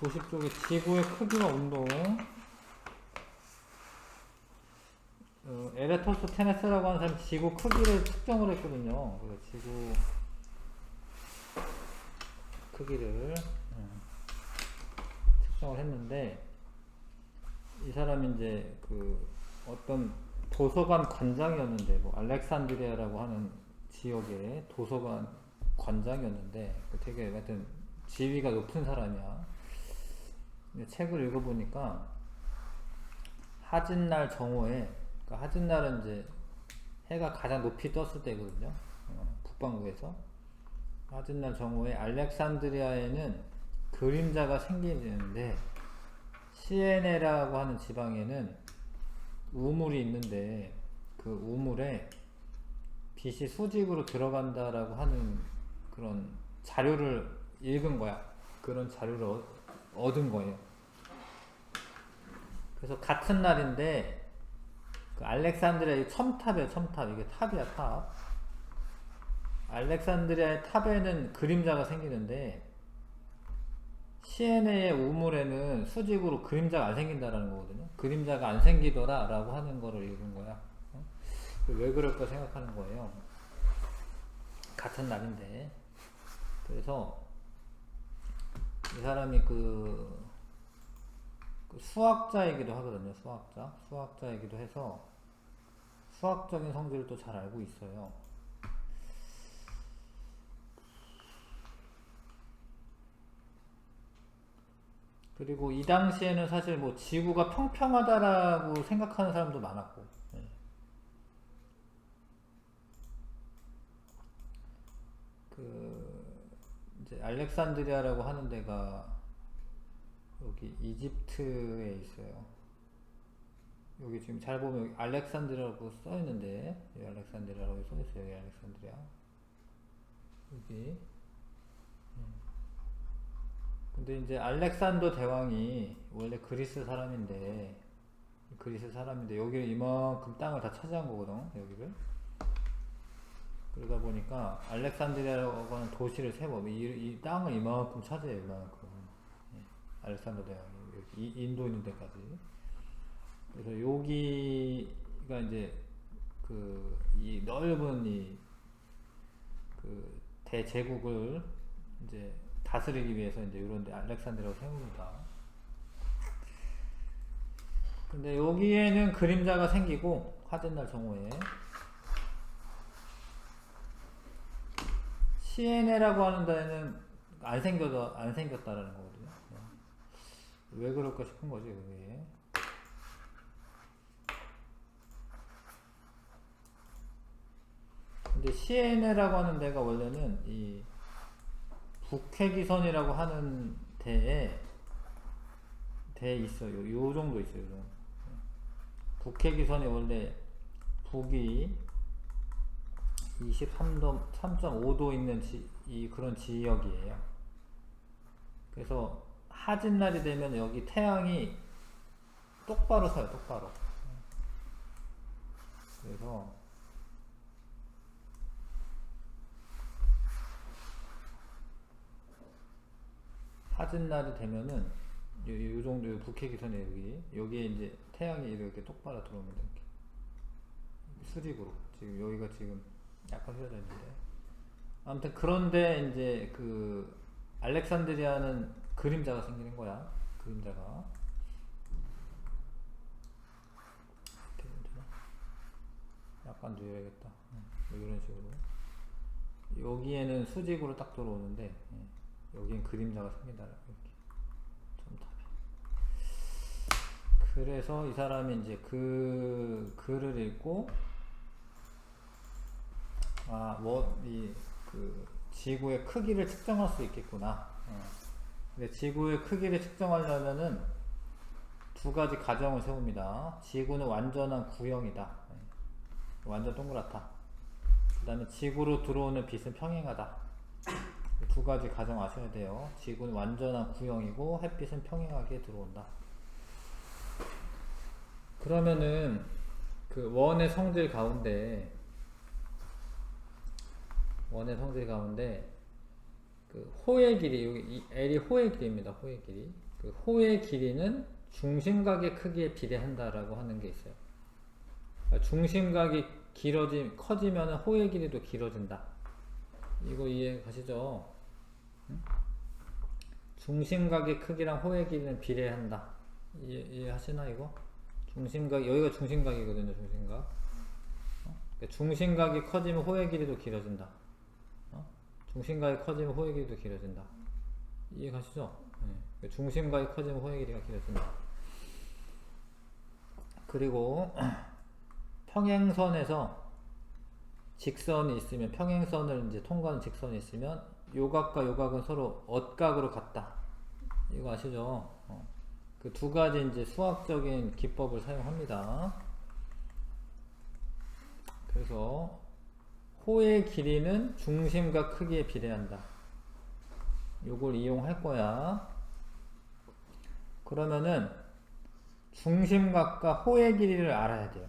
도시 쪽에 지구의 크기와 운동. 에레토스 테네스라고 하는 사람이 지구 크기를 측정을 했거든요. 그래서 지구 크기를 측정을 했는데, 이 사람이 이제 그 어떤 도서관 관장이었는데, 뭐 알렉산드리아라고 하는 지역의 도서관 관장이었는데, 되게 하여튼 지위가 높은 사람이야. 근데 책을 읽어보니까 하진날 정오에, 그러니까 하진날은 이제 해가 가장 높이 떴을 때거든요. 북반구에서. 하진날 정오에 알렉산드리아에는 그림자가 생기는데, 시에네라고 하는 지방에는 우물이 있는데, 그 우물에 빛이 수직으로 들어간다라고 하는 그런 자료를 읽은 거야. 그런 자료를 얻은 거예요. 그래서 같은 날인데, 그 알렉산드리아의 첨탑이에요. 첨탑. 이게 탑이야, 탑. 알렉산드리아의 탑에는 그림자가 생기는데, 시에네의 우물에는 수직으로 그림자가 안 생긴다라는 거거든요. 그림자가 안 생기더라 라고 하는 거를 읽은 거야. 왜 그럴까 생각하는 거예요. 같은 날인데. 그래서 이 사람이 그 수학자이기도 하거든요. 수학자이기도 해서 수학적인 성질을 또 잘 알고 있어요. 그리고 이 당시에는 사실 뭐 지구가 평평하다라고 생각하는 사람도 많았고, 그 이제 알렉산드리아라고 하는 데가 여기 이집트에 있어요. 여기 지금 잘 보면 여기 알렉산드리아라고 써 있는데, 여기 알렉산드리아라고 써 있어요. 여기 알렉산드리아. 여기. 근데 이제 알렉산더 대왕이 원래 그리스 사람인데 여기 이만큼 땅을 다 차지한 거거든, 여기를. 그러다 보니까 알렉산드리아라고 하는 도시를 세워, 이 땅을 이만큼 차지해요, 이만큼. 알렉산더 대왕이 여기 인도 있는 데까지. 그래서 여기가 이제 그 이 넓은 이 그 대제국을 이제 다스리기 위해서 이제 이런 데 알렉산드리아를 세웁니다. 근데 여기에는 그림자가 생기고, 하진날 정오에. 시에네라고 하는 데는 안 생겼다라는 거거든요. 왜 그럴까 싶은 거지, 그게. 근데 시에네라고 하는 데가 원래는 이 북회기선이라고 하는 데에 있어요. 요 정도 있어요. 요 정도. 북해기선이 원래 북이 23.5도 있는 그런 지역이에요. 그래서 하진날이 되면 여기 태양이 똑바로 서요. 똑바로. 그래서 하진날이 되면은 요 정도 북해기선에 여기에 이제 태양이 이렇게 똑바로 들어옵니다. 이렇게 수직으로. 지금 여기가 지금 약간 흐려져 있는데, 아무튼 그런데 이제 그 알렉산드리아는 그림자가 생기는 거야. 그림자가. 약간 누워야겠다. 이런 식으로. 여기에는 수직으로 딱 들어오는데, 여기엔 그림자가 생긴다. 이렇게. 좀 답이. 그래서 이 사람이 이제 그 글을 읽고, 그 지구의 크기를 측정할 수 있겠구나. 근데 지구의 크기를 측정하려면은 두 가지 가정을 세웁니다. 지구는 완전한 구형이다. 완전 동그랗다. 그 다음에 지구로 들어오는 빛은 평행하다. 두 가지 가정 아셔야 돼요. 지구는 완전한 구형이고 햇빛은 평행하게 들어온다. 그러면은 그 원의 성질 가운데 그 호의 길이, 여기 L이 호의 길이입니다. 호의 길이. 그 호의 길이는 중심각의 크기에 비례한다라고 하는 게 있어요. 그러니까 중심각이 커지면 호의 길이도 길어진다. 이거 이해 가시죠? 중심각의 크기랑 호의 길이는 비례한다. 이해하시나 이거? 중심각, 여기가 중심각이거든요. 중심각. 그러니까 중심각이 커지면 호의 길이도 길어진다. 중심각이 커지면 호의 길이도 길어진다. 이해 가시죠? 네. 중심각이 커지면 호의 길이가 길어진다. 그리고 평행선에서 직선이 있으면, 평행선을 이제 통과하는 직선이 있으면 요각과 요각은 서로 엇각으로 같다. 이거 아시죠? 그 두 가지 이제 수학적인 기법을 사용합니다. 그래서 호의 길이는 중심각 크기에 비례한다. 요걸 이용할 거야. 그러면은 중심각과 호의 길이를 알아야 돼요.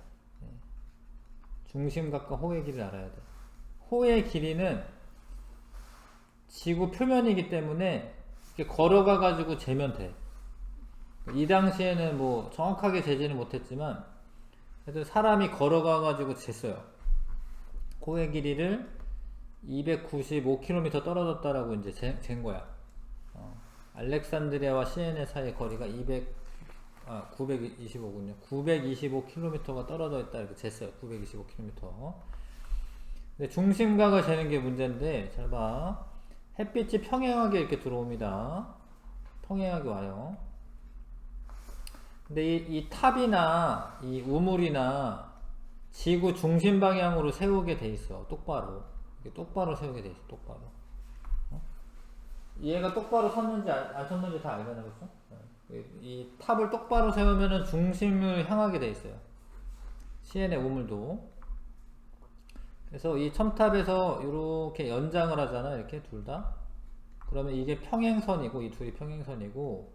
중심각과 호의 길이를 알아야 돼. 호의 길이는 지구 표면이기 때문에 이렇게 걸어가 가지고 재면 돼. 이 당시에는 뭐 정확하게 재지는 못했지만 그래도 사람이 걸어가 가지고 쟀어요. 호의 길이를 295km 떨어졌다라고 이제 잰 거야. 알렉산드리아와 시에네 사이의 거리가 925군요. 925km가 떨어져 있다 이렇게 쟀어요. 925km. 근데 중심각을 재는 게 문제인데, 잘 봐. 햇빛이 평행하게 이렇게 들어옵니다. 평행하게 와요. 근데 이 탑이나 이 우물이나 지구 중심 방향으로 세우게 돼 있어. 똑바로. 이렇게 똑바로 세우게 돼 있어. 똑바로. 얘가 똑바로 섰는지 안 섰는지 다 알잖아요. 그렇죠? 이 탑을 똑바로 세우면은 중심을 향하게 돼 있어요. 시엔의 우물도. 그래서 이 첨탑에서 이렇게 연장을 하잖아. 이렇게 둘 다. 그러면 이게 평행선이고, 이 둘이 평행선이고,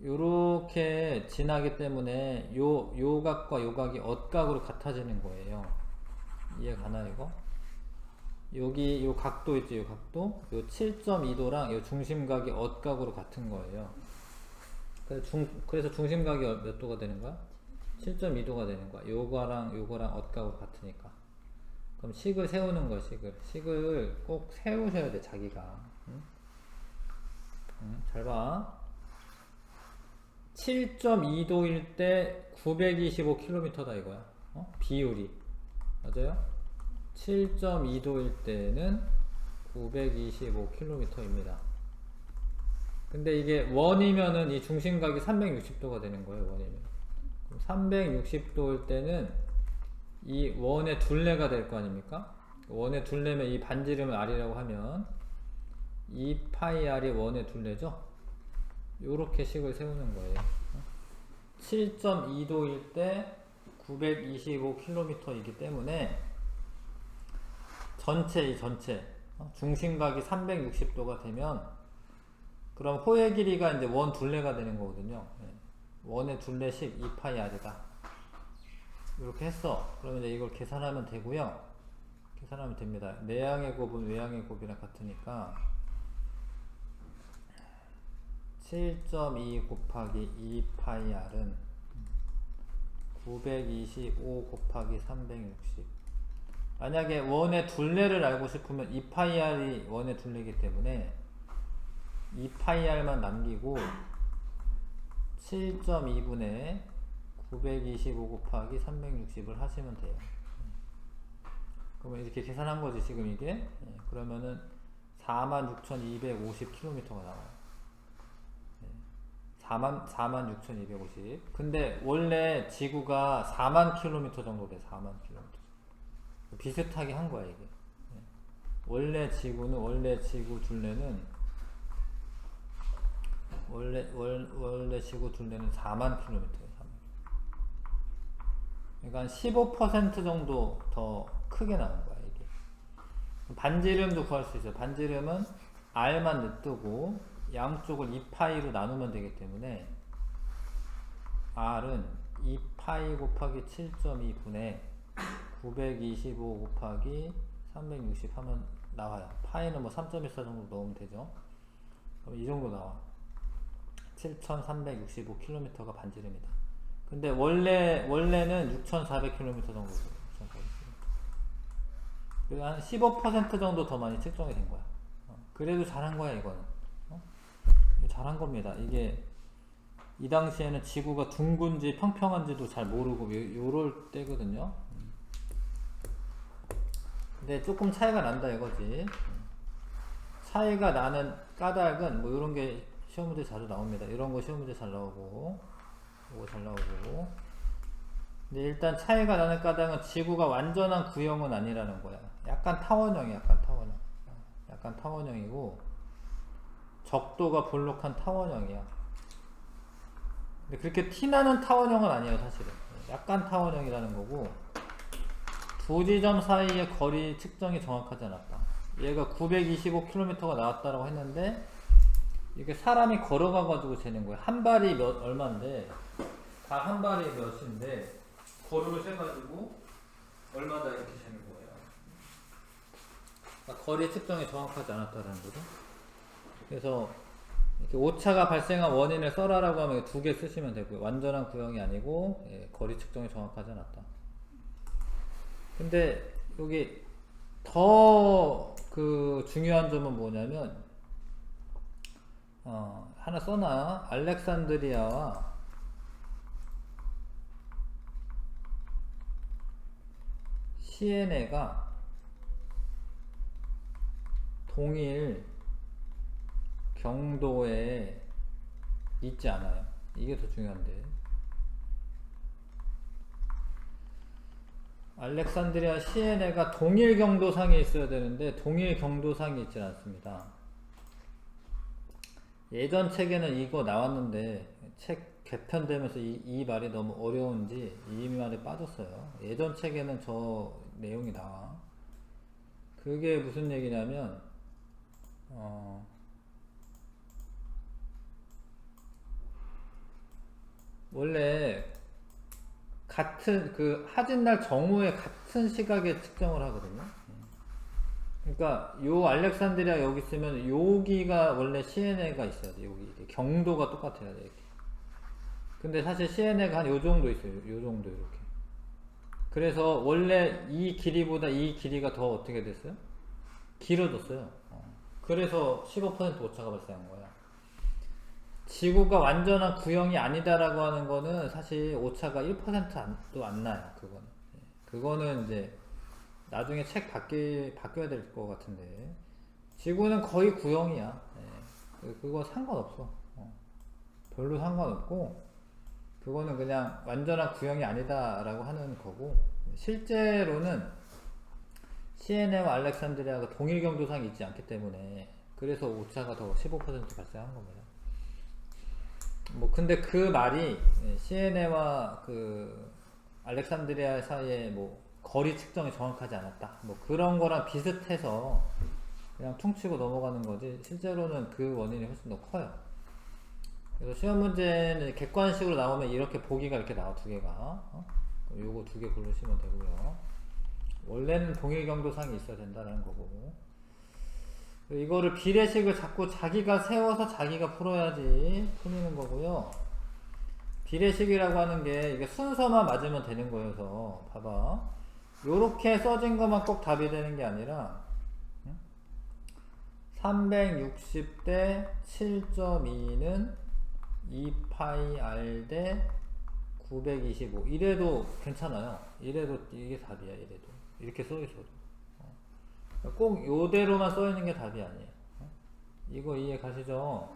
요렇게 지나기 때문에 요 각과 요 각이 엇각으로 같아지는 거예요. 이해 가나 이거? 여기 요 각도 있죠. 요 각도. 요 7.2도랑 요 중심각이 엇각으로 같은 거예요. 그래서 중심각이 몇 도가 되는 거야? 7.2도가 되는 거야. 요거랑 엇각으로 같으니까. 그럼 식을 세우는 거야. 식을 꼭 세우셔야 돼. 자기가. 잘 봐. 7.2도일 때 925km다 이거야. 비율이. 맞아요? 7.2도일 때는 925km입니다. 근데 이게 원이면은 이 중심각이 360도가 되는 거예요. 원이면. 360도일 때는 이 원의 둘레가 될 거 아닙니까? 원의 둘레면 이 반지름을 r이라고 하면 2πr이 원의 둘레죠? 요렇게 식을 세우는 거예요. 7.2도일 때 925km이기 때문에 전체 중심각이 360도가 되면 그럼 호의 길이가 이제 원 둘레가 되는 거거든요. 원의 둘레식 2πr이다. 이렇게 했어. 그러면 이제 이걸 계산하면 되고요. 계산하면 됩니다. 내향의 곱은 외향의 곱이랑 같으니까 7.2 곱하기 2πr은 925 곱하기 360. 만약에 원의 둘레를 알고 싶으면 2πr이 원의 둘레이기 때문에 2πr만 남기고 7.2분의 925 곱하기 360을 하시면 돼요. 그러면 이렇게 계산한 거지 지금 이게. 그러면은 46,250km가 나와요. 46,250. 근데 원래 지구가 4만 km 정도 돼. 4만 km. 비슷하게 한 거야 이게. 원래 지구 둘레는 원래 지구 둘레는 4만 km예요. 그러니까 한 15% 정도 더 크게 나온 거야 이게. 반지름도 구할 수 있어요. 반지름은 r만 냅두고 양쪽을 2파이로 나누면 되기 때문에 r은 2파이 곱하기 7.2분의 925 곱하기 360 하면 나와요. 파이는 뭐 3.14 정도 넣으면 되죠. 그럼 이 정도 나와. 7,365km가 반지름이다. 근데 원래는 6,400km 정도. 한 15% 정도 더 많이 측정이 된 거야. 그래도 잘한 거야 이거는. 잘한 겁니다. 이게 이 당시에는 지구가 둥근지 평평한지도 잘 모르고 요럴 때거든요. 근데 조금 차이가 난다 이거지. 차이가 나는 까닭은 뭐 이런 게 시험 문제 자주 나옵니다. 이런 거 시험 문제 잘 나오고, 이거 잘 나오고. 근데 일단 차이가 나는 까닭은 지구가 완전한 구형은 아니라는 거야. 약간 타원형이야, 약간 타원형이고, 적도가 볼록한 타원형이야. 근데 그렇게 티나는 타원형은 아니에요, 사실은. 약간 타원형이라는 거고, 두 지점 사이의 거리 측정이 정확하지 않았다. 얘가 925km가 나왔다라고 했는데, 이게 사람이 걸어가가지고 재는 거야. 한 발이 얼마인데, 다 한 발이 몇인데, 거리를 세가지고, 얼마다 이렇게 재는 거예요. 그러니까 거리 측정이 정확하지 않았다는 거죠. 그래서, 이렇게 오차가 발생한 원인을 써라라고 하면 두 개 쓰시면 되고요. 완전한 구형이 아니고, 거리 측정이 정확하지 않았다. 근데, 여기, 더 중요한 점은 뭐냐면, 하나 써놔. 알렉산드리아와 시에네가 동일 경도에 있지 않아요. 이게 더 중요한데. 알렉산드리아 시에네가 동일 경도상에 있어야 되는데 동일 경도상에 있지 않습니다. 예전 책에는 이거 나왔는데 책 개편되면서 이 말이 너무 어려운지 이 말에 빠졌어요. 예전 책에는 저 내용이 나와. 그게 무슨 얘기냐면 원래 같은 하진날 정오에 같은 시각에 측정을 하거든요. 그러니까 요 알렉산드리아 여기 있으면 여기가 원래 시에네가 있어야 돼. 여기 경도가 똑같아야 돼. 이렇게. 근데 사실 시에네가 한 요 정도 있어요. 요 정도 이렇게. 그래서 원래 이 길이보다 이 길이가 더 어떻게 됐어요? 길어졌어요. 그래서 15% 오차가 발생한 거야. 지구가 완전한 구형이 아니다라고 하는 거는 사실 오차가 1%도 안 나요. 그거는 이제 나중에 책 바뀌어야 될 것 같은데 지구는 거의 구형이야. 그거 상관없어. 별로 상관없고 그거는 그냥 완전한 구형이 아니다 라고 하는 거고 실제로는 시에네와 알렉산드리아가 동일 경도상이 있지 않기 때문에 그래서 오차가 더 15% 발생한 겁니다. 뭐 근데 그 말이 시에네와 알렉산드리아 사이에 뭐 거리 측정이 정확하지 않았다 뭐 그런 거랑 비슷해서 그냥 퉁치고 넘어가는 거지 실제로는 그 원인이 훨씬 더 커요. 그래서 시험 문제는 객관식으로 나오면 이렇게 보기가 이렇게 나와 두 개가 요거 두 개 고르시면 되고요. 원래는 동일 경도상이 있어야 된다는 거고 이거를 비례식을 자꾸 자기가 세워서 자기가 풀어야지 풀리는 거고요. 비례식이라고 하는 게 이게 순서만 맞으면 되는 거여서 봐봐 요렇게 써진 것만 꼭 답이 되는 게 아니라 360대 7.2는 2파이 r 대 925 이래도 괜찮아요. 이래도 이게 답이야. 이래도 이렇게 써있어도 꼭 요대로만 써있는 게 답이 아니에요. 이거 이해 가시죠?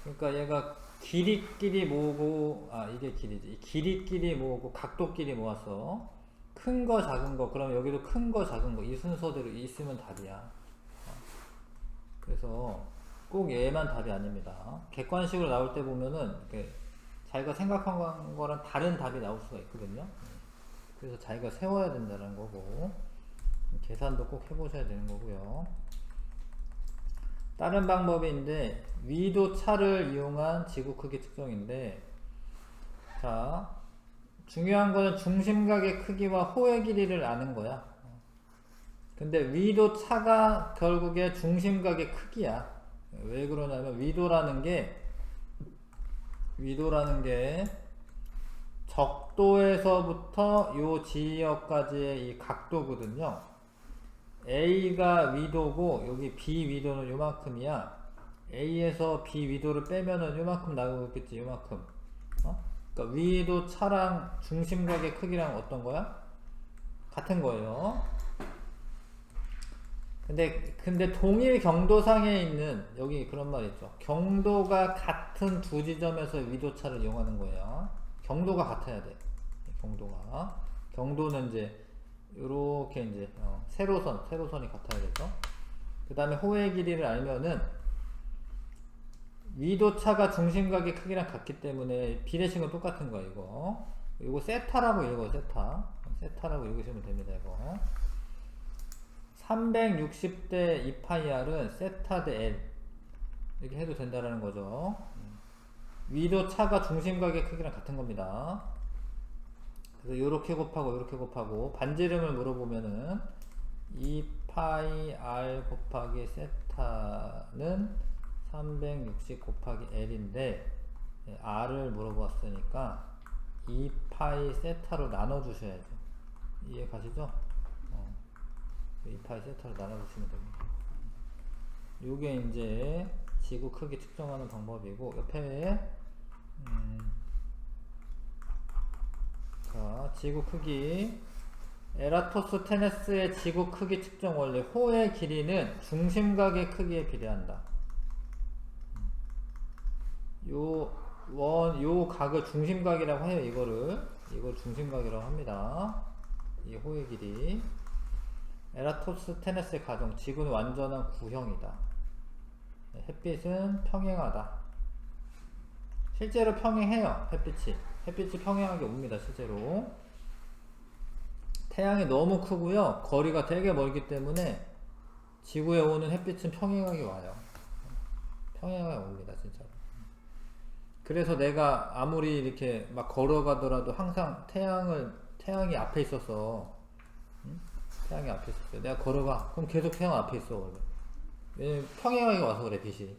그러니까 얘가 길이끼리 모으고 이게 길이지 길이끼리 모으고 각도끼리 모았어. 큰 거 작은 거 그럼 여기도 큰 거 작은 거 이 순서대로 있으면 답이야. 그래서 꼭 얘만 답이 아닙니다. 객관식으로 나올 때 보면은 자기가 생각한 거랑 다른 답이 나올 수가 있거든요. 그래서 자기가 세워야 된다는 거고 계산도 꼭 해보셔야 되는 거고요. 다른 방법인데 위도 차를 이용한 지구 크기 측정인데 자 중요한 거는 중심각의 크기와 호의 길이를 아는 거야. 근데 위도 차가 결국에 중심각의 크기야. 왜 그러냐면 위도라는 게 위도라는 게 적도에서부터 요 지역까지의 이 각도거든요. A가 위도고 여기 B 위도는 요만큼이야. A에서 B 위도를 빼면은 요만큼 나오고 있겠지. 요만큼. 그러니까 위도 차랑 중심각의 크기랑 어떤 거야? 같은 거예요. 근데 동일 경도상에 있는 여기 그런 말 있죠. 경도가 같은 두 지점에서 위도차를 이용하는 거예요. 경도가 같아야 돼. 경도는 이제 요렇게 이제 세로선이 같아야 되죠. 그 다음에 호의 길이를 알면은 위도차가 중심각의 크기랑 같기 때문에 비례식은 똑같은 거야. 이거 세타라고 읽어요. 세타라고 읽으시면 됩니다. 이거 360대 2파이r은 세타 대 L 이렇게 해도 된다라는 거죠. 위도차가 중심각의 크기랑 같은 겁니다. 그래서 요렇게 곱하고 반지름을 물어보면은 2파이 r 곱하기 세타는 360 곱하기 L인데 r을 물어보았으니까 2파이 세타로 나눠주셔야죠. 이해 가시죠? 2파이 세타로 나눠주시면 됩니다. 요게 이제 지구 크기 측정하는 방법이고, 옆에 자, 지구 크기 에라토스테네스의 지구 크기 측정 원리. 호의 길이는 중심각의 크기에 비례한다. 요 각을 중심각이라고 해요. 이걸 중심각이라고 합니다. 이 호의 길이. 에라토스테네스의 가정. 지구는 완전한 구형이다. 햇빛은 평행하다. 실제로 평행해요. 햇빛이 평행하게 옵니다. 실제로. 태양이 너무 크고요. 거리가 되게 멀기 때문에 지구에 오는 햇빛은 평행하게 와요. 평행하게 옵니다. 진짜로. 그래서 내가 아무리 이렇게 막 걸어가더라도 항상 태양이 앞에 있어서, 태양이 앞에 있었어요. 내가 걸어가. 그럼 계속 태양 앞에 있어, 원래. 왜냐면 평행하게 와서 그래, 빛이.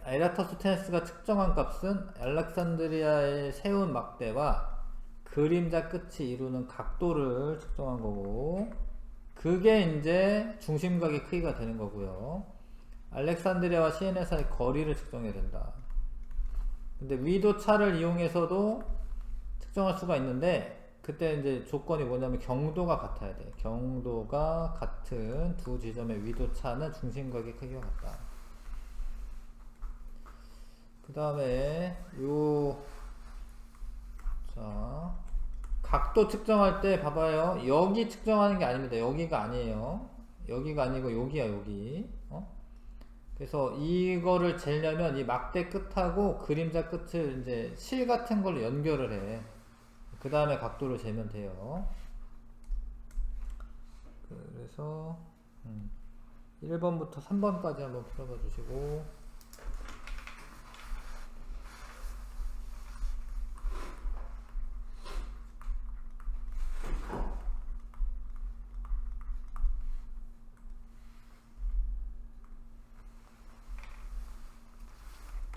에라토스테네스가 측정한 값은 알렉산드리아에 세운 막대와 그림자 끝이 이루는 각도를 측정한 거고, 그게 이제 중심각의 크기가 되는 거고요. 알렉산드리아와 시에네 사이 거리를 측정해야 된다. 근데 위도차를 이용해서도 측정할 수가 있는데, 그때 이제 조건이 뭐냐면 경도가 같아야 돼. 경도가 같은 두 지점의 위도차는 중심각의 크기가 같다. 그 다음에 자, 각도 측정할 때 봐봐요. 여기 측정하는 게 아닙니다. 여기가 아니에요. 여기가 아니고 여기야, 여기. 그래서 이거를 재려면 이 막대 끝하고 그림자 끝을 이제 실 같은 걸로 연결을 해. 그 다음에 각도를 재면 돼요. 그래서 1번부터 3번까지 한번 풀어봐 주시고,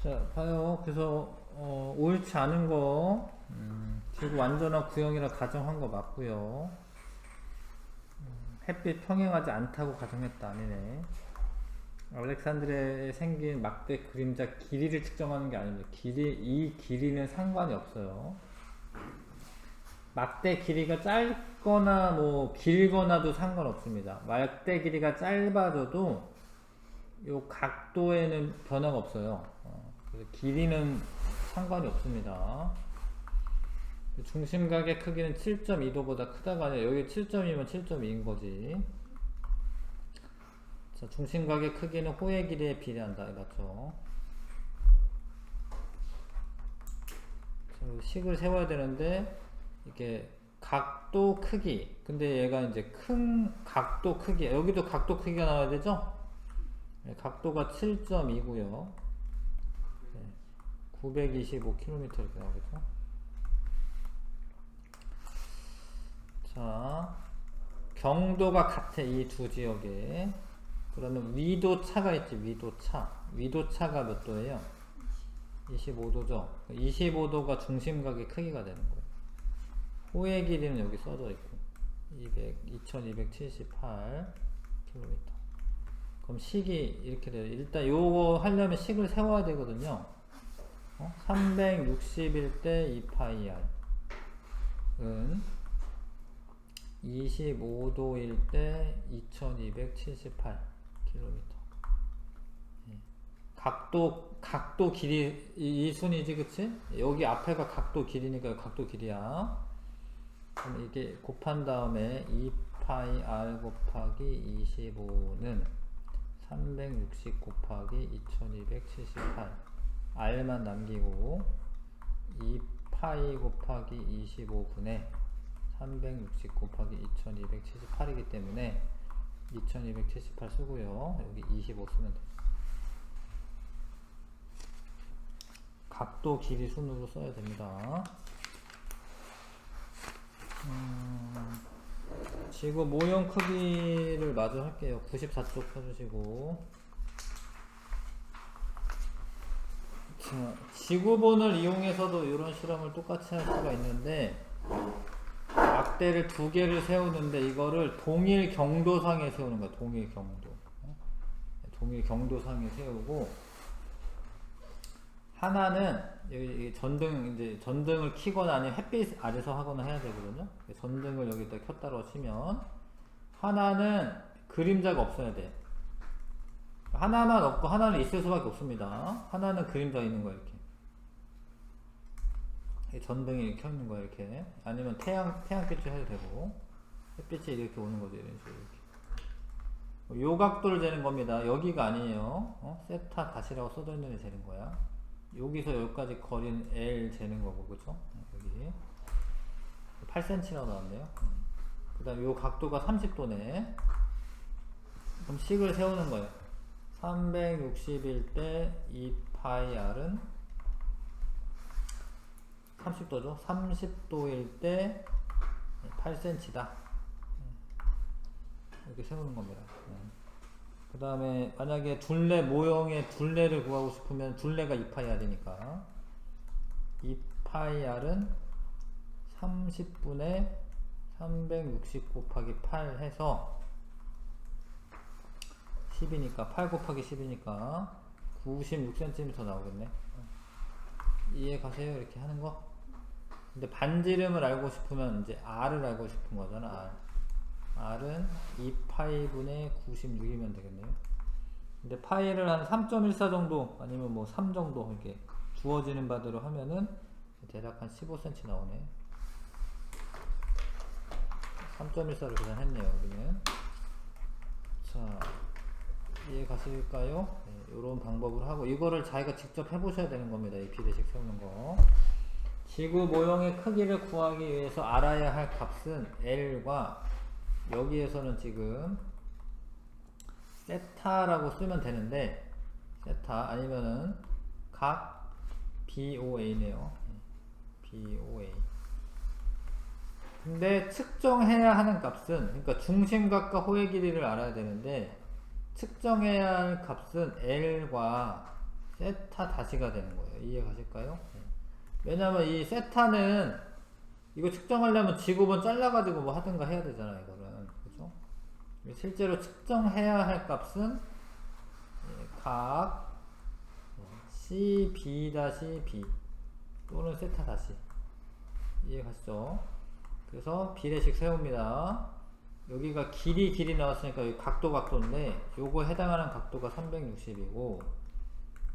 자, 봐요. 그래서 옳지 않은 거, 지구 완전한 구형이라 가정한 거 맞고요. 햇빛 평행하지 않다고 가정했다. 아니네. 알렉산드리아에 생긴 막대 그림자 길이를 측정하는 게 아닙니다. 이 길이는 상관이 없어요. 막대 길이가 짧거나 뭐 길거나도 상관없습니다. 막대 길이가 짧아져도 요 각도에는 변화가 없어요. 그래서 길이는 상관이 없습니다. 중심각의 크기는 7.2도보다 크다가 아니라 여기 7.2면 7.2인 거지. 자, 중심각의 크기는 호의 길이에 비례한다. 맞죠? 자, 식을 세워야 되는데 이게 각도 크기. 근데 얘가 이제 큰 각도 크기. 여기도 각도 크기가 나와야 되죠? 네, 각도가 7.2고요. 925km 이렇게 나오겠죠? 자, 경도가 같아. 이 두 지역에. 그러면 위도차가 있지. 위도차가 몇 도예요? 25도죠. 25도가 중심각의 크기가 되는 거예요. 호의 길이는 여기 써져 있고 2278km. 그럼 식이 이렇게 돼요. 일단 요거 하려면 식을 세워야 되거든요. 361 대 2파이 r은 25도일 때 2278km. 각도 길이 이 순이지, 그치? 여기 앞에가 각도 길이니까 각도 길이야. 그럼 이게 곱한 다음에 2파이 r 곱하기 25는 360 곱하기 2278 r만 남기고 2파이 곱하기 25분의 360 곱하기 2278이기 때문에 2278 쓰고요. 여기 25 쓰면 돼요. 각도 길이 순으로 써야 됩니다. 지구 모형 크기를 마저 할게요. 94쪽 펴주시고. 자, 지구본을 이용해서도 이런 실험을 똑같이 할 수가 있는데, 막대를 두 개를 세우는데 이거를 동일 경도상에 세우는 거야. 동일 경도. 동일 경도상에 세우고, 하나는 여기 전등을 켜거나 아니면 햇빛 아래서 하거나 해야 되거든요. 전등을 여기다 켰다고 치면 하나는 그림자가 없어야 돼. 하나만 없고 하나는 있을 수밖에 없습니다. 하나는 그림자 있는 거야, 이렇게. 전등이 켜 있는 거야, 이렇게. 아니면 태양빛을 해도 되고, 햇빛이 이렇게 오는 거죠, 이런 식으로. 이렇게. 요 각도를 재는 겁니다. 여기가 아니에요. 세타 다시라고 써져 있는 데 재는 거야. 여기서 여기까지 거리는 L 재는 거고, 그죠? 여기 8cm라고 나왔네요. 그 다음 요 각도가 30도네. 그럼 식을 세우는 거예요. 361 대 2파이 r은 30도죠. 30도일 때 8cm다. 이렇게 세우는 겁니다. 그 다음에 만약에 둘레 모형의 둘레를 구하고 싶으면 둘레가 2파이 r이니까 2파이 r은 30분의 360 곱하기 8 해서 10이니까 8 곱하기 10이니까 96cm 나오겠네. 이해 가세요? 이렇게 하는 거. 근데 반지름을 알고 싶으면 이제 r을 알고 싶은 거잖아. r은 2파이분의 96이면 되겠네요. 근데 파이를 한 3.14 정도 아니면 뭐 3 정도 이렇게 주어지는 바대로 하면은 대략 한 15cm 나오네. 3.14를 계산했네요, 여기는. 자, 이해 가실까요? 네, 요런 방법으로 하고, 이거를 자기가 직접 해보셔야 되는 겁니다. 이 비례식 세우는 거. 지구 모형의 크기를 구하기 위해서 알아야 할 값은 L과 여기에서는 지금 세타라고 쓰면 되는데, 세타 아니면은 각 BOA네요. BOA. 근데 측정해야 하는 값은, 그러니까 중심각과 호의 길이를 알아야 되는데 측정해야 할 값은 L과 세타 다시가 되는 거예요. 이해 가실까요? 왜냐면 이 세타는 이거 측정하려면 지구본 잘라가지고 뭐 하든가 해야 되잖아, 이거는. 그죠? 실제로 측정해야 할 값은 각 CB-B 또는 세타 다시. 이해 가시죠? 그래서 비례식 세웁니다. 여기가 길이 나왔으니까 여기 각도인데 요거 해당하는 각도가 360이고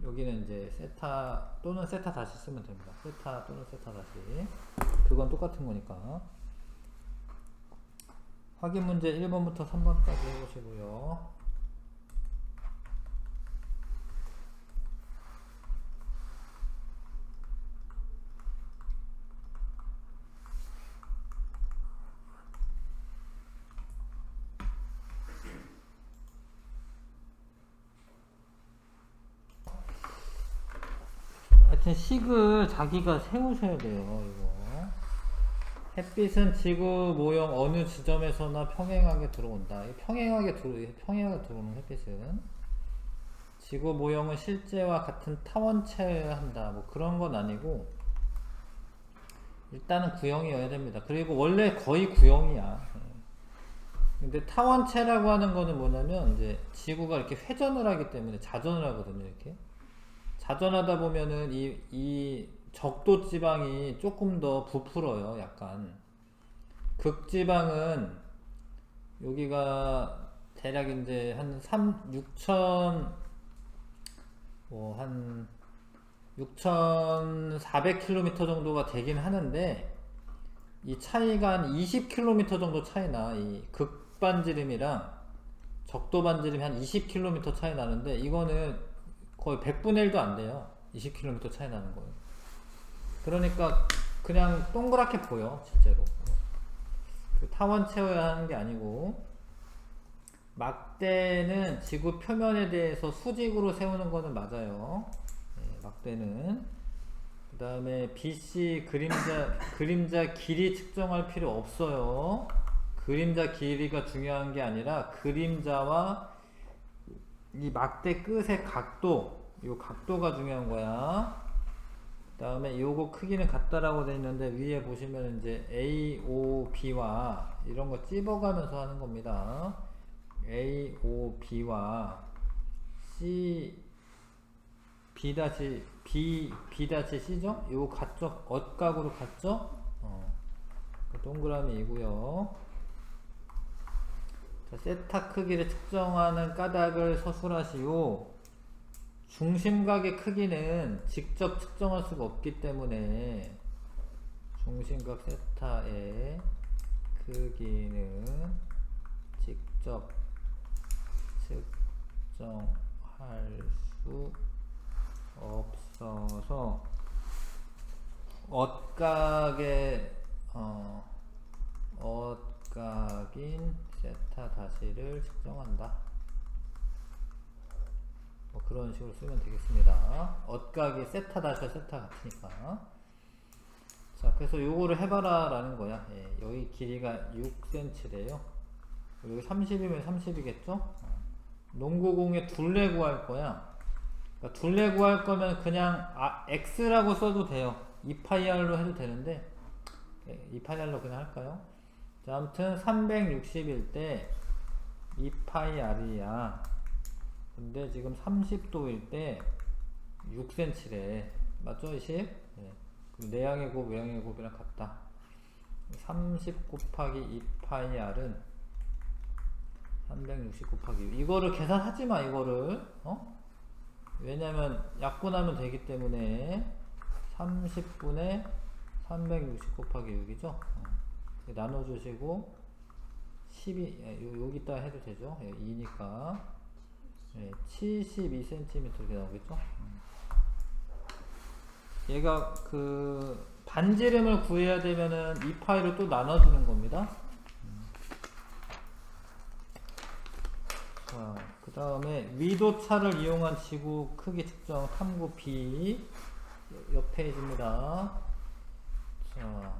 여기는 이제 세타 또는 세타 다시 쓰면 됩니다. 세타 또는 세타 다시. 그건 똑같은 거니까. 확인 문제 1번부터 3번까지 해보시고요. 하여튼 식을 자기가 세우셔야 돼요. 이거 햇빛은 지구 모형 어느 지점에서나 평행하게 들어온다. 평행하게 들어오는 햇빛은 지구 모형은 실제와 같은 타원체여야 한다. 뭐 그런 건 아니고 일단은 구형이어야 됩니다. 그리고 원래 거의 구형이야. 근데 타원체라고 하는 거는 뭐냐면 이제 지구가 이렇게 회전을 하기 때문에 자전을 하거든요. 이렇게 자전하다 보면은 이 적도 지방이 조금 더 부풀어요. 약간 극지방은 여기가 대략 이제 한 6천 한 6,400km 정도가 되긴 하는데 이 차이가 한 20km 정도 차이나. 이 극반지름이랑 적도반지름이 한 20km 차이 나는데 이거는 거의 100분의 1도 안 돼요. 20km 차이 나는 거예요. 그러니까 그냥 동그랗게 보여 실제로. 그 타원 채워야 하는 게 아니고, 막대는 지구 표면에 대해서 수직으로 세우는 거는 맞아요. 네, 막대는. 그 다음에 BC 그림자 길이 측정할 필요 없어요. 그림자 길이가 중요한 게 아니라 그림자와 이 막대 끝의 각도, 이 각도가 중요한 거야. 그 다음에 요거 크기는 같다라고 돼 있는데 위에 보시면 이제 A, O, B와 이런 거 찝어가면서 하는 겁니다. A, O, B와 C, B-C죠? 요거 같죠? 엇각으로 같죠? 동그라미이고요. 자, 세타 크기를 측정하는 까닭을 서술하시오. 중심각의 크기는 직접 측정할 수가 없기 때문에 중심각 세타의 크기는 직접 측정할 수 없어서 엇각인 세타 다시를 측정한다. 뭐 그런 식으로 쓰면 되겠습니다. 엇각이 세타 다시와 세타 같으니까. 자, 그래서 요거를 해봐라 라는 거야. 예, 여기 길이가 6cm래요. 여기 30이면 30이겠죠? 농구공의 둘레 구할 거야. 그러니까 둘레 구할 거면 그냥 x라고 써도 돼요. 2πr로 해도 되는데 2πr로 그냥 할까요? 자, 아무튼 360일 때 2πr이야. 근데 지금 30도일 때 6cm래. 맞죠? 20? 네. 그럼 내향의 곱, 외향의 곱이랑 같다. 30 곱하기 2πr은 360 곱하기 6. 이거를 계산하지마, 이거를. 왜냐면 약분하면 되기 때문에 30분의 360 곱하기 6이죠. 나눠주시고 12, 여기다 해도 되죠. 2니까 72cm 이렇게 나오겠죠. 얘가 그 반지름을 구해야 되면은 2파이를 또 나눠주는 겁니다. 자, 그 다음에 위도차를 이용한 지구 크기 측정 탐구 B 옆 페이지입니다. 자,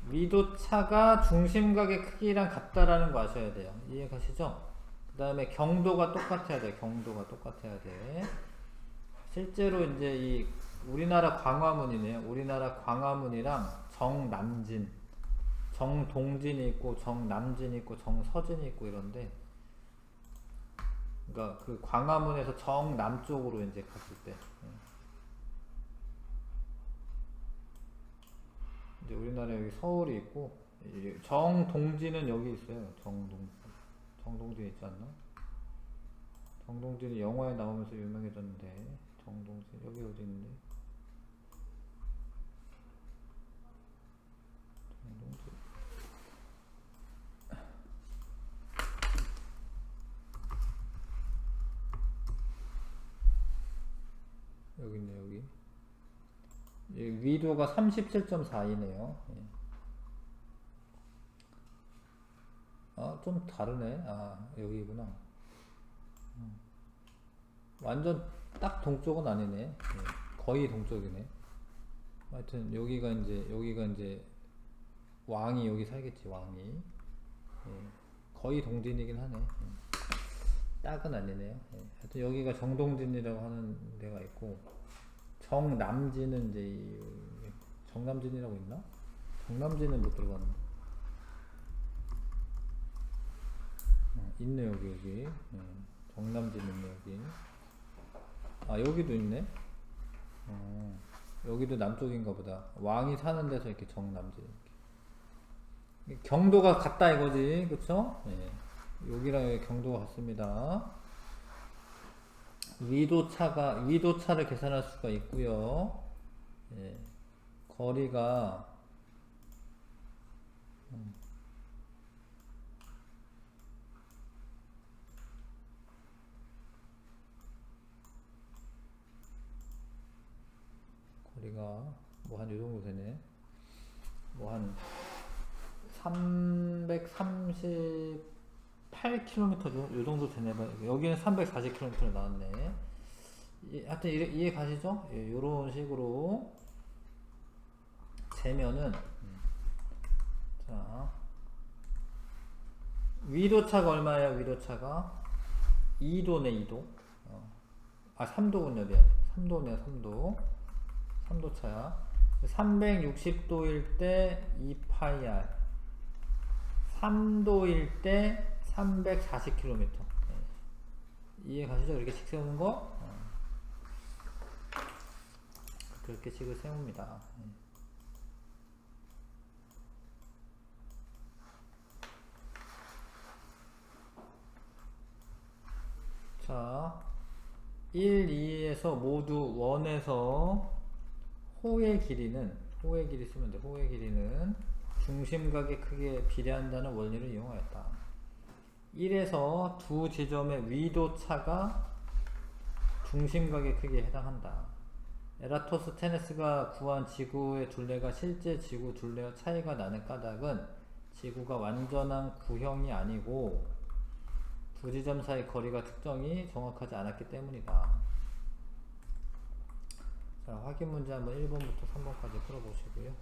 위도차가 중심각의 크기랑 같다라는 거 아셔야 돼요. 이해 가시죠? 그 다음에 경도가 똑같아야 돼. 경도가 똑같아야 돼. 실제로 이제 이 우리나라 광화문이네요. 우리나라 광화문이랑 정남진, 정동진이 있고 정남진이 있고 정서진이 있고 이런데, 그러니까 그 광화문에서 정남쪽으로 이제 갔을 때 이제 우리나라 여기 서울이 있고 정동진은 여기 있어요. 정동진 있지 않나? 정동진이 영화에 나오면서 유명해졌는데 정동진 여기 어디 있는데? 정동진 여기 있네. 여기 위도가 37.4이네요. 좀 다르네. 여기구나. 완전 딱 동쪽은 아니네. 거의 동쪽이네. 하여튼 여기가 이제 왕이 여기 살겠지. 왕이 거의 동진이긴 하네. 딱은 아니네요. 예. 하여튼 여기가 정동진이라고 하는 데가 있고, 정남진은 이제 정남진이라고 있나? 정남진은 못 들어봤는데. 있네 여기. 정남진 있네 여기. 아 여기도 있네. 여기도 남쪽인가 보다. 왕이 사는 데서 이렇게 정남진. 이렇게. 경도가 같다 이거지, 그쵸? 예. 여기랑 경도가 같습니다. 위도차를 계산할 수가 있고요. 예. 거리가 뭐 한 요 정도 되네. 뭐 한 338km 요 정도 되네. 여기는 340km 나왔네. 하여튼 이해 가시죠? 예, 요런 식으로 재면은 자 위도차가 얼마예요? 위도차가 2도네 2도. 3도군요. 미안해. 3도네요 3도. 3도 차야. 360도일 때 2파이R, 3도일 때 340km. 이해 가시죠? 이렇게 식 세우는 거? 그렇게 식을 세웁니다. 자, 1, 2에서 모두 1에서 호의 길이 쓰면 돼. 호의 길이는 중심각의 크기에 비례한다는 원리를 이용하였다. 1에서 두 지점의 위도차가 중심각의 크기에 해당한다. 에라토스테네스가 구한 지구의 둘레가 실제 지구 둘레와 차이가 나는 까닭은 지구가 완전한 구형이 아니고 두 지점 사이 거리가 특정이 정확하지 않았기 때문이다. 자, 확인 문제 한번 1번부터 3번까지 풀어보시고요.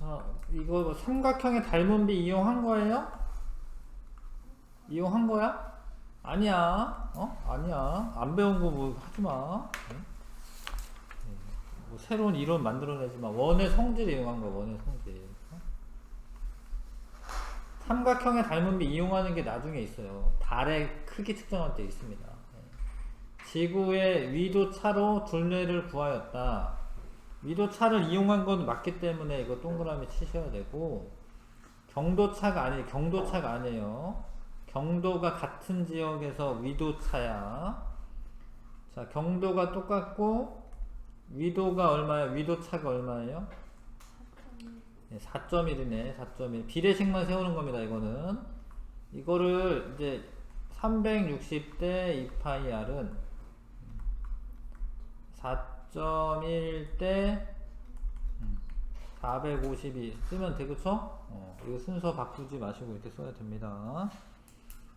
자, 이거 뭐 삼각형의 닮은비 이용한 거예요? 이용한 거야? 아니야. 아니야. 안 배운 거 뭐 하지 마. 뭐 새로운 이론 만들어내지 마. 원의 성질을 이용한 거야. 원의 성질. 삼각형의 닮은비 이용하는 게 나중에 있어요. 달의 크기 측정할 때 있습니다. 지구의 위도차로 둘레를 구하였다. 위도차를 이용한 건 맞기 때문에 이거 동그라미 치셔야 되고, 경도차가 아니에요. 경도가 같은 지역에서 위도차야. 자, 경도가 똑같고 위도가 얼마예요? 위도차가 얼마예요? 4.1이네. 4.1. 비례식만 세우는 겁니다. 이거를 이제 360대 2파이R은 4.1 대 452 쓰면 돼, 그쵸? 이거 순서 바꾸지 마시고 이렇게 써야 됩니다.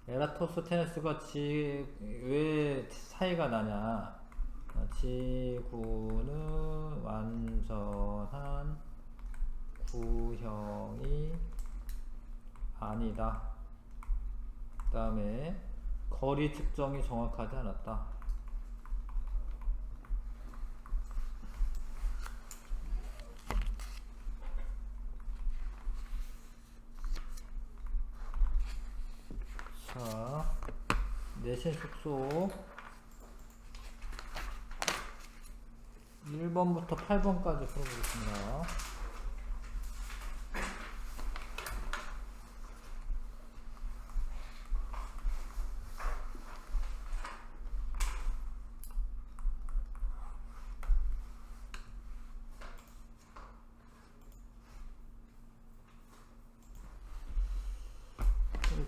에라토스테네스가 왜 차이가 나냐? 지구는 완전한 구형이 아니다. 그 다음에 거리 측정이 정확하지 않았다. 자, 내신 숙소 1번부터 8번까지 풀어보겠습니다.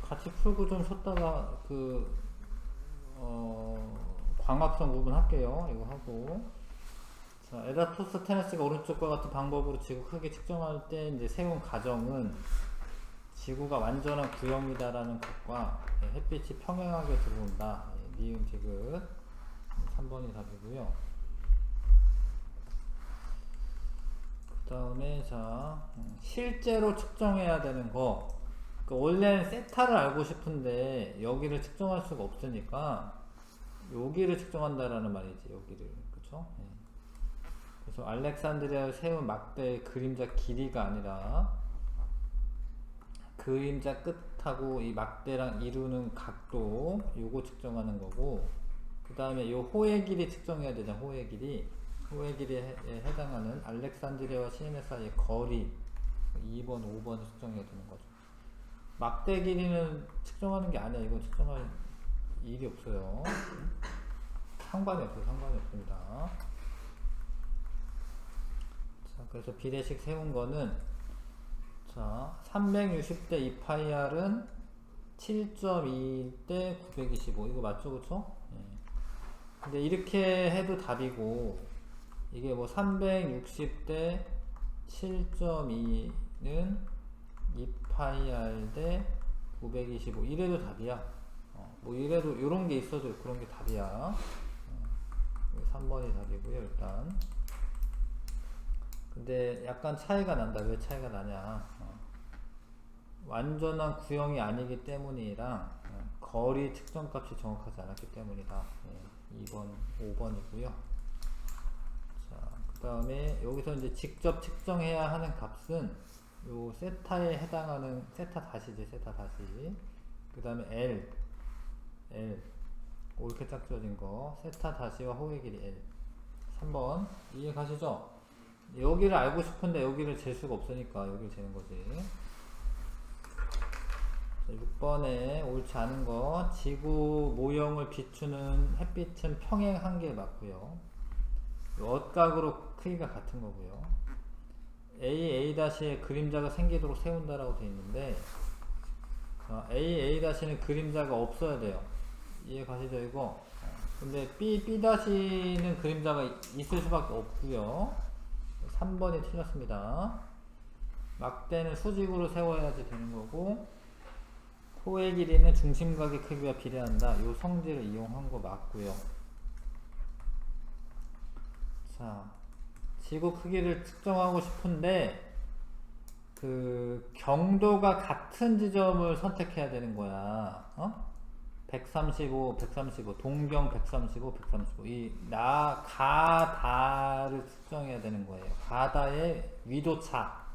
같이 풀고 좀 쉬었다가 광합성 부분 할게요. 이거 하고. 자, 에라토스테네스가 오른쪽과 같은 방법으로 지구 크기 측정할 때 이제 세운 가정은 지구가 완전한 구형이다라는 것과 햇빛이 평행하게 들어온다. 니은 디귿 3번이 답이고요. 그 다음에 자, 실제로 측정해야 되는 거. 원래는 세타를 알고 싶은데 여기를 측정할 수가 없으니까 여기를 측정한다라는 말이지. 여기를, 그쵸? 그래서 알렉산드리아를 세운 막대의 그림자 길이가 아니라 그림자 끝하고 이 막대랑 이루는 각도, 요거 측정하는 거고, 그 다음에 요 호의 길이 측정해야 되잖아. 호의 길이에 해당하는 알렉산드리아와 시내네 사이의 거리 2번, 5번을 측정해야 되는 거죠. 막대 길이는 측정하는 게 아니야. 이건 측정할 일이 없어요. 상관이 없습니다. 자, 그래서 비례식 세운 거는, 자, 360대 2파이R은 7.2 대 925. 이거 맞죠? 그쵸? 근데 이렇게 해도 답이고, 이게 뭐 360대 7.2는 2파이R 대 925 이래도 답이야. 뭐 이래도 요런 게 있어도 그런 게 답이야. 3번이 답이고요. 일단 근데 약간 차이가 난다. 왜 차이가 나냐? 완전한 구형이 아니기 때문이랑 거리 측정값이 정확하지 않았기 때문이다. 2번, 5번이고요. 자, 그 다음에 여기서 이제 직접 측정해야 하는 값은 요 세타에 해당하는 세타 다시지, 세타 다시. 그 다음에 L 이렇게 짝 지어진 거 세타 다시와 호의 길이 L. 3번 이해 가시죠? 여기를 알고 싶은데 여기를 잴 수가 없으니까 여기를 재는 거지. 자, 6번에 옳지 않은 거, 지구 모형을 비추는 햇빛은 평행한 게 맞고요. 엇각으로 크기가 같은 거고요. A-A-의 그림자가 생기도록 세운다라고 되어 있는데, A-A-는 그림자가 없어야 돼요. 이해 가시죠, 이거? 근데 B-는 그림자가 있을 수밖에 없고요. 3번이 틀렸습니다. 막대는 수직으로 세워야지 되는 거고, 호의 길이는 중심각의 크기와 비례한다. 요 성질을 이용한 거 맞고요. 자, 지구 크기를 측정하고 싶은데 그 경도가 같은 지점을 선택해야 되는 거야. 135 동경 135 이 가다를 측정해야 되는 거예요. 가다의 위도차,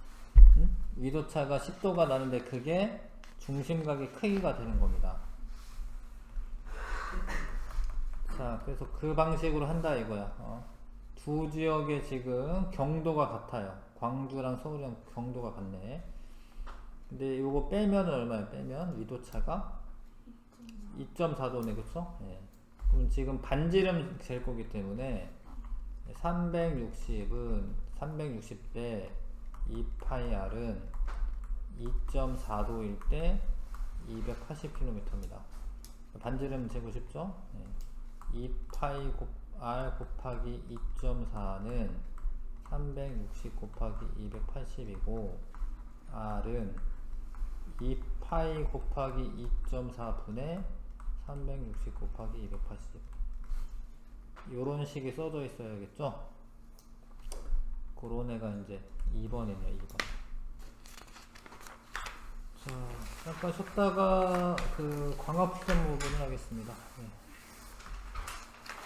위도차가 10도가 나는데 그게 중심각의 크기가 되는 겁니다. 자, 그래서 그 방식으로 한다 이거야. 두 지역의 지금 경도가 같아요. 광주랑 서울이랑 경도가 같네. 근데 이거 빼면 얼마야? 빼면 위도차가 2.4도네, 그쵸? 그럼 지금 반지름 잴 거기 때문에 360대 2파이R은 2.4도일 때 280km입니다. 반지름 재고 싶죠? r 곱하기 2.4는 360 곱하기 280이고 r은 2파이 곱하기 2.4분의 360 곱하기 280 요런 식이 써져 있어야겠죠? 그런 애가 이제 2번이네요. 2번. 자, 잠깐 쉬었다가 그 광합수점 부분을 하겠습니다. 네.